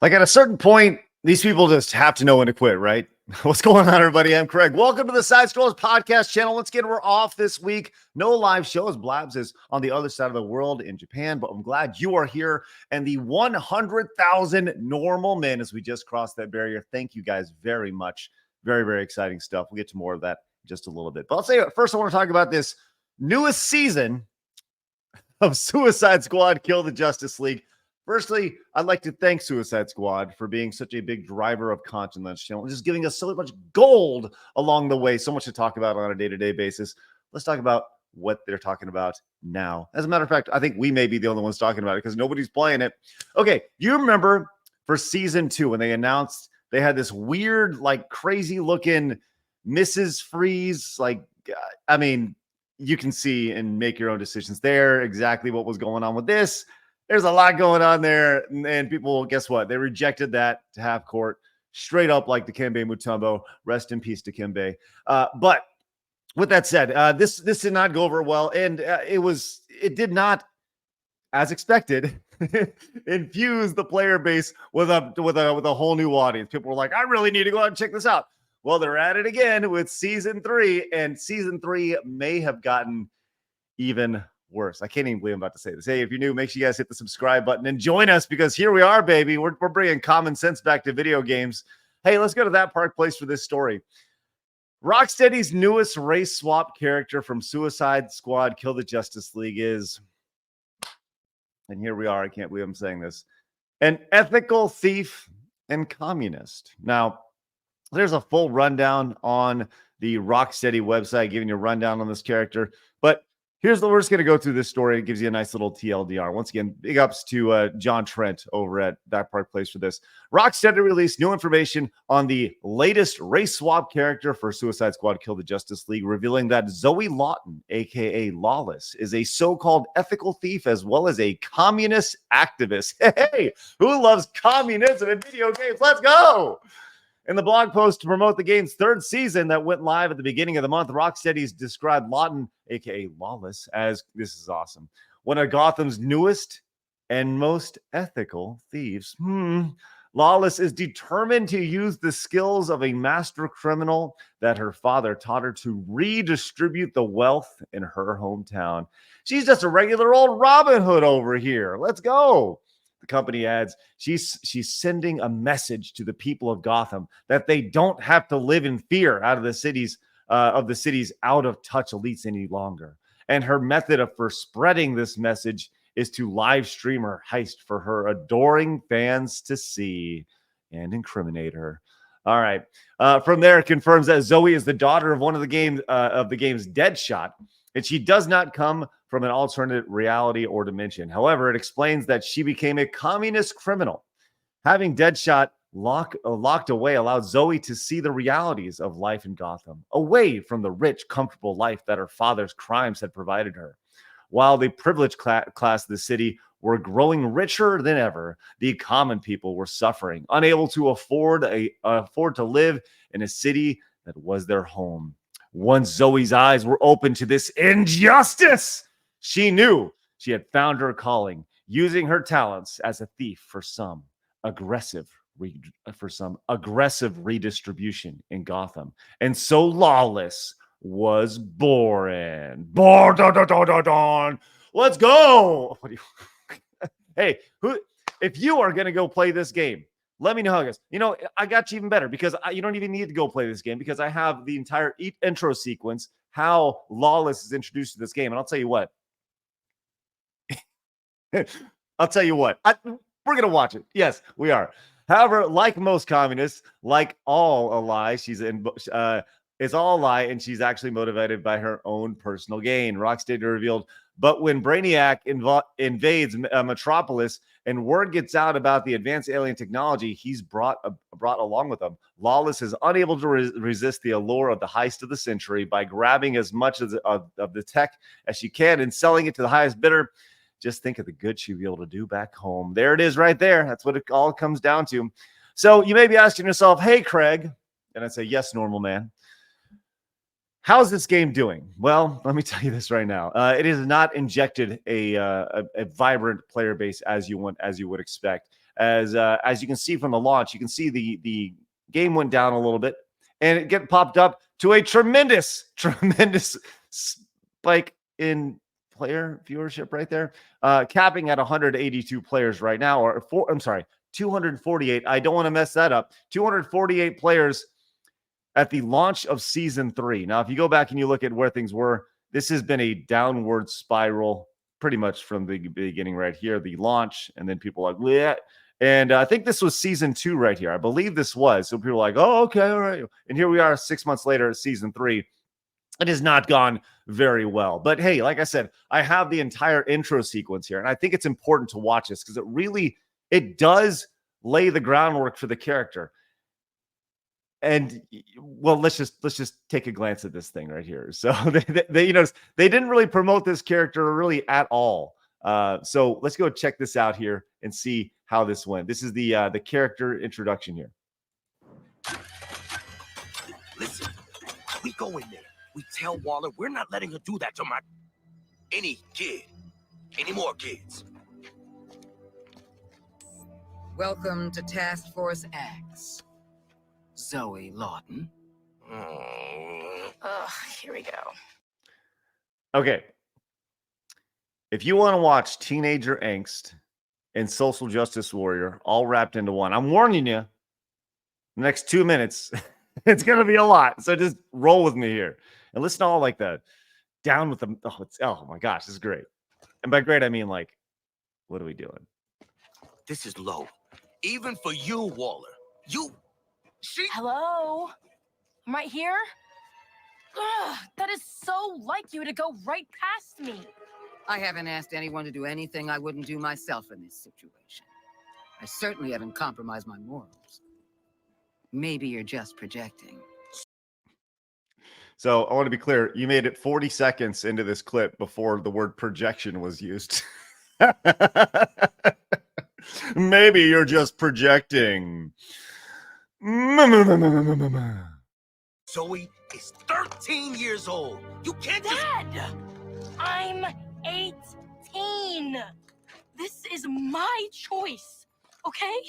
Like at a certain point, these people just have to know when to quit, right? What's going on, everybody? I'm Craig. Welcome to the Side Scrollers podcast channel. Let's get her off this week. No live shows. Blabs is on the other side of the world in Japan, but I'm glad you are here. And the 100,000 normal men as we just crossed that barrier. Thank you guys very much. Very, very exciting stuff. We'll get to more of that in just a little bit. But I'll say first, I want to talk about this newest season of Suicide Squad Kill the Justice League. Firstly, I'd like to thank Suicide Squad for being such a big driver of content on this channel, just giving us so much gold along the way, so much to talk about on a day-to-day basis. Let's talk about what they're talking about now. As a matter of fact, I think we may be the only ones talking about it because nobody's playing it. Okay, you remember for season 2 when they announced they had this weird, like crazy-looking Mrs. Freeze, like, I mean, you can see and make your own decisions there exactly what was going on with this. There's a lot going on there, and people, guess what? They rejected that to half court, straight up like the Dikembe Mutombo. Rest in peace, Dikembe. But with that said, this did not go over well, and it did not, as expected, infuse the player base with a whole new audience. People were like, I really need to go out and check this out. Well, they're at it again with season 3, and season 3 may have gotten even worse. I can't even believe I'm about to say this. Hey, if you're new, make sure you guys hit the subscribe button and join us because here we are, baby. We're bringing common sense back to video games. Hey, let's go to that Park Place for this story. Rocksteady's newest race swap character from Suicide Squad Kill the Justice League is, and here we are, I can't believe I'm saying this, an ethical thief and communist. Now, there's a full rundown on the Rocksteady website giving you a rundown on this character, but we're just going to go through this story. It gives you a nice little TLDR. Once again, big ups to John Trent over at That Park Place for this. Rocksteady released new information on the latest race swap character for Suicide Squad Kill the Justice League, revealing that Zoe Lawton, a.k.a. Lawless, is a so-called ethical thief as well as a communist activist. Hey, who loves communism in video games? Let's go! In the blog post to promote the game's 3rd season that went live at the beginning of the month, Rocksteady's described Lawton, a.k.a. Lawless, as, this is awesome, one of Gotham's newest and most ethical thieves. Lawless is determined to use the skills of a master criminal that her father taught her to redistribute the wealth in her hometown. She's just a regular old Robin Hood over here. Let's go. The company adds, she's sending a message to the people of Gotham that they don't have to live in fear out of the city's out of touch elites any longer. And her method for spreading this message is to live stream her heist for her adoring fans to see and incriminate her. All right. From there, it confirms that Zoe is the daughter of one of the game's Deadshot, and she does not come from an alternate reality or dimension. However, it explains that she became a communist criminal. Having Deadshot locked away allowed Zoe to see the realities of life in Gotham, away from the rich, comfortable life that her father's crimes had provided her. While the privileged class of the city were growing richer than ever, the common people were suffering, unable to afford to live in a city that was their home. Once Zoe's eyes were open to this injustice, she knew she had found her calling, using her talents as a thief for some aggressive redistribution in Gotham. And so Lawless was born. Let's go. Hey, if you are going to go play this game, let me know how it goes. You know, I got you even better because you don't even need to go play this game because I have the entire intro sequence, how Lawless is introduced to this game. And I'll tell you what. We're going to watch it. Yes, we are. However, like most communists, like all a lie, it's all a lie, and she's actually motivated by her own personal gain. Rocksteady revealed, but when Brainiac invades Metropolis and word gets out about the advanced alien technology he's brought along with him, Lawless is unable to resist the allure of the heist of the century by grabbing as much of the tech as she can and selling it to the highest bidder. Just think of the good she'd be able to do back home. There it is right there. That's what it all comes down to. So you may be asking yourself, hey, Craig, and I say, yes, normal man. How's this game doing? Well, let me tell you this right now. It has not injected a vibrant player base as you would expect. as you can see from the launch. You can see the game went down a little bit, and it get popped up to a tremendous spike in player viewership right there, capping at 182 players right now, or 248. I don't want to mess that up. 248 players at the launch of season 3. Now, if you go back and you look at where things were, this has been a downward spiral pretty much from the beginning right here, the launch, and then people are like, yeah. And I think this was season 2 right here. I believe this was. So people are like, oh, okay, all right. And here we are 6 months later, season 3. It has not gone very well. But hey, like I said, I have the entire intro sequence here. And I think it's important to watch this because it does lay the groundwork for the character. And well, let's just take a glance at this thing right here. So they didn't really promote this character really at all. So let's go check this out here and see how this went. This is the character introduction here. Listen, we go in there. We tell Waller we're not letting her do that to any kid. Any more kids. Welcome to Task Force X. Zoe Lawton. Here we go. Okay. If you want to watch teenager angst and social justice warrior all wrapped into one, I'm warning you, the next 2 minutes, it's going to be a lot. So just roll with me here and listen to all like that. Down with them. Oh my gosh, this is great. And by great, I mean like, what are we doing? This is low. Even for you, Waller. Hello? I'm right here? Ugh, that is so like you to go right past me. I haven't asked anyone to do anything I wouldn't do myself in this situation. I certainly haven't compromised my morals. Maybe you're just projecting. So I want to be clear. You made it 40 seconds into this clip before the word projection was used. Maybe you're just projecting. Zoe is 13 years old. You can't Dad! I'm 18. This is my choice, okay?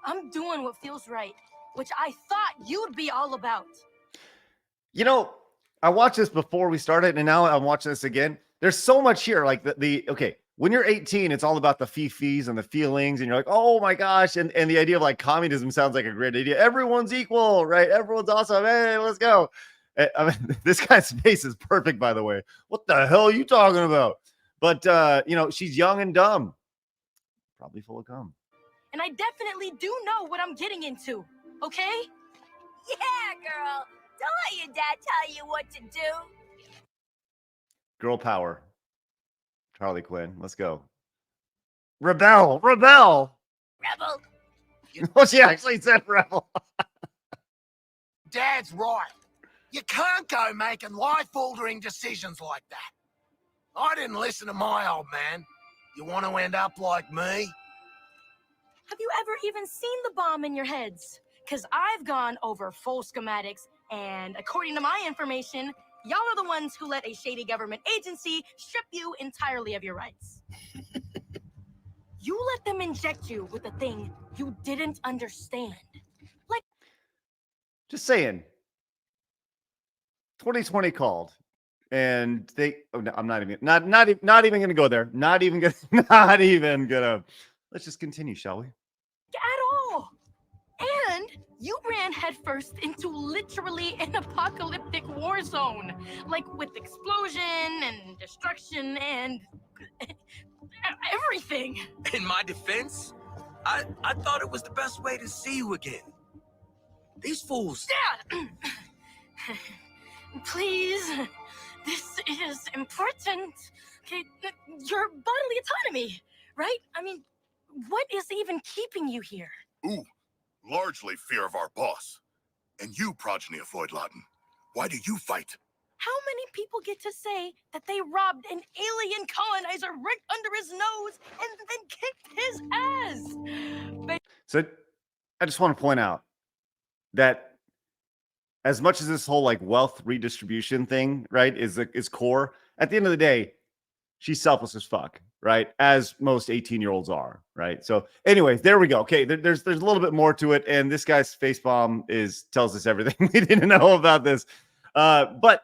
I'm doing what feels right, which I thought you'd be all about. You know, I watched this before we started, and now I'm watching this again. There's so much here. Like okay, when you're 18, it's all about the fifis and the feelings, and you're like, oh my gosh. And the idea of like communism sounds like a great idea. Everyone's equal, right? Everyone's awesome. Hey, let's go. I mean, this guy's face is perfect, by the way. What the hell are you talking about? But, she's young and dumb. Probably full of cum. And I definitely do know what I'm getting into, okay? Yeah, girl. Don't let your dad tell you what to do. Girl power. Harley Quinn. Let's go. Rebel. Rebel. Rebel. Well, she actually said rebel. Dad's right. You can't go making life-altering decisions like that. I didn't listen to my old man. You want to end up like me? Have you ever even seen the bomb in your heads? Because I've gone over full schematics, and according to my information, y'all are the ones who let a shady government agency strip you entirely of your rights. You let them inject you with a thing you didn't understand. Like, just saying. 2020 called, and they. Oh, no, I'm not even going to go there. Not even gonna. Let's just continue, shall we? at all. And you ran headfirst into literally an apocalyptic war zone, like with explosion and destruction and everything. In my defense, I thought it was the best way to see you again. These fools. Dad! Please, this is important. Okay, your bodily autonomy, right? I mean, what is even keeping you here? Ooh, largely fear of our boss. And you, progeny of Floyd Lawton, why do you fight? How many people get to say that they robbed an alien colonizer right under his nose and then kicked his ass? So I just want to point out that as much as this whole like wealth redistribution thing, right, is core, at the end of the day, she's selfless as fuck, right? As most 18-year-olds are, right? So, anyways, there we go. Okay, there's a little bit more to it, and this guy's facepalm tells us everything we didn't know about this. But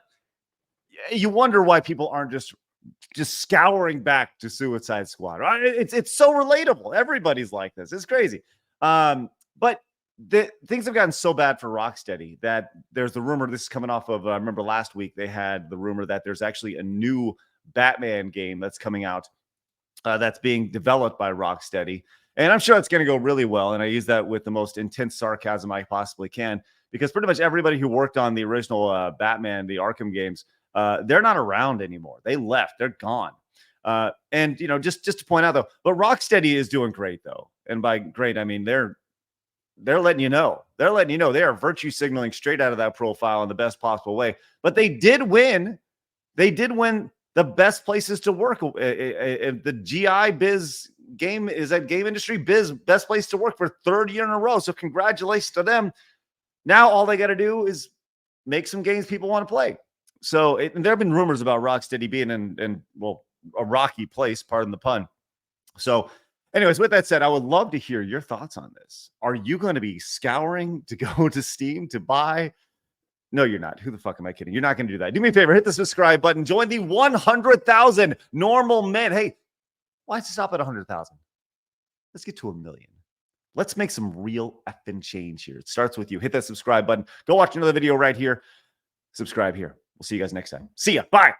you wonder why people aren't just scouring back to Suicide Squad. Right? It's so relatable. Everybody's like this. It's crazy. But things have gotten so bad for Rocksteady that there's the rumor. This is coming off of. I remember last week they had the rumor that there's actually a new Batman game that's coming out that's being developed by Rocksteady, and I'm sure it's going to go really well. And I use that with the most intense sarcasm I possibly can, because pretty much everybody who worked on the original Batman, the Arkham games, they're not around anymore. They left. They're gone. And just to point out though, but Rocksteady is doing great though, and by great I mean they're letting you know. They're letting you know they are virtue signaling straight out of that profile in the best possible way. But they did win. They did win the best places to work. The GI Biz game is at Game Industry Biz best place to work for third year in a row. So congratulations to them. Now all they got to do is make some games people want to play. So there have been rumors about Rocksteady being in a rocky place, pardon the pun. So anyways, with that said, I would love to hear your thoughts on this. Are you going to be scouring to go to Steam to buy? No, you're not. Who the fuck am I kidding? You're not going to do that. Do me a favor, hit the subscribe button. Join the 100,000 normal men. Hey, why does it stop at 100,000? Let's get to 1 million. Let's make some real effing change here. It starts with you. Hit that subscribe button. Go watch another video right here. Subscribe here. We'll see you guys next time. See ya. Bye.